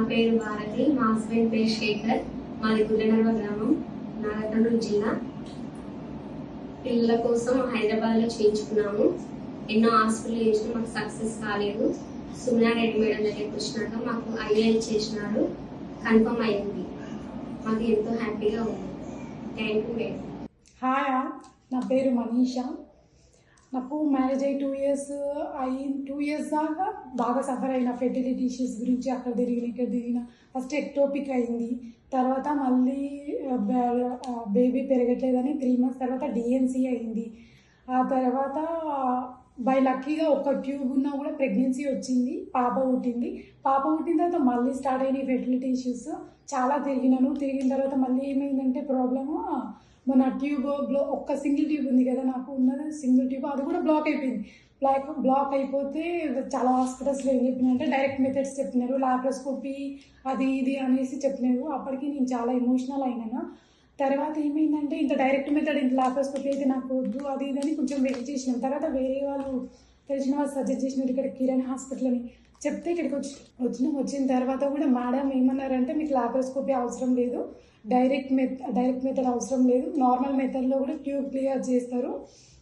పేరు భారతి, మా హస్బెండ్ పేరు శేఖర్. మాది గుడ్డనర్వ గ్రామం, నాగర్కర్నూలు జిల్లా. పిల్లల కోసం హైదరాబాద్లో చేయించుకున్నాము. ఎన్నో హాస్పిటల్ చేసినా మాకు సక్సెస్ కాలేదు. సుమనా రెడ్డి మేడం దగ్గరికి వచ్చినాక మాకు ఐఏఎల్ చేసినారు, కన్ఫర్మ్ అయ్యింది. మాకు ఎంతో హ్యాపీగా ఉంది. Thank you madam. హాయ్, నా పేరు మనీషా. నాకు మ్యారేజ్ అయ్యి 2 years అయ్యి 2 years దాకా బాగా సఫర్ అయిన ఫెర్టిలిటీ ఇష్యూస్ గురించి అక్కడ తిరిగిన ఇక్కడ తిరిగిన. ఫస్ట్ ఎక్టోపిక్ అయింది, తర్వాత మళ్ళీ బేబీ పెరగట్లేదని 3 months తర్వాత డిఎన్సీ అయింది. ఆ తర్వాత బై లక్కీగా ఒక ట్యూబ్ ఉన్నా కూడా ప్రెగ్నెన్సీ వచ్చింది, పాప పుట్టింది. పాప పుట్టిన తర్వాత మళ్ళీ స్టార్ట్ అయినాయి ఫెర్టిలిటీ ఇష్యూస్. చాలా తిరిగిన తర్వాత మళ్ళీ ఏమైందంటే ప్రాబ్లము, మన ట్యూబ్ ఒక్క సింగిల్ ట్యూబ్ ఉంది కదా, నాకు ఉన్నది సింగిల్ ట్యూబ్, అది కూడా బ్లాక్ అయిపోయింది. బ్లాక్ అయిపోతే చాలా హాస్పిటల్స్లో ఏం చెప్పినారంటే డైరెక్ట్ మెథడ్స్ చెప్పినారు, లాప్రోస్కోపీ అది ఇది అనేసి చెప్పినారు. అప్పటికి నేను చాలా ఎమోషనల్ అయినాను. తర్వాత ఏమైందంటే ఇంత డైరెక్ట్ మెథడ్, ఇంత లాప్రోస్కోపీ అయితే నాకు వద్దు అది ఇది అని కొంచెం వెయిట్ చేసినాం. తర్వాత వేరే వాళ్ళు తెలిసిన వాళ్ళు సజెస్ట్ చేసినారు ఇక్కడ కిరణ్ హాస్పిటల్ అని చెప్తే ఇక్కడికి వచ్చిన తర్వాత కూడా మేడం ఏమన్నారంటే మీకు లాప్రోస్కోపీ అవసరం లేదు, డైరెక్ట్ మెథడ్ అవసరం లేదు, నార్మల్ మెథడ్లో కూడా ట్యూబ్ క్లియర్ చేస్తారు,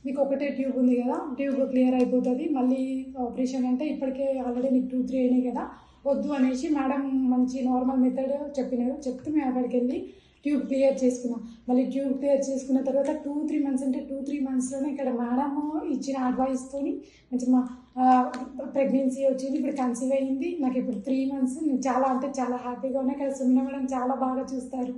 మీకు ఒకటే ట్యూబ్ ఉంది కదా, ట్యూబ్ క్లియర్ అయిపోతుంది, మళ్ళీ ఆపరేషన్ అంటే ఇప్పటికే ఆల్రెడీ మీకు 2-3 అయినాయి కదా, వద్దు అనేసి మేడం మంచి నార్మల్ మెథడ్ చెప్పినారు. చెప్తే మేము అక్కడికి వెళ్ళి ట్యూబ్ క్లియర్ చేసుకున్నాం. మళ్ళీ ట్యూబ్ క్లియర్ చేసుకున్న తర్వాత 2-3 months అంటే 2-3 monthsలోనే ఇక్కడ మేడము ఇచ్చిన అడ్వైస్తో మంచి మా ప్రెగ్నెన్సీ వచ్చింది, ఇప్పుడు కన్సీవ్ అయ్యింది. నాకు ఇప్పుడు 3 months. నేను చాలా అంటే చాలా హ్యాపీగా ఉన్నాయి. ఇక్కడ సుమన మేడం చాలా బాగా చూస్తారు.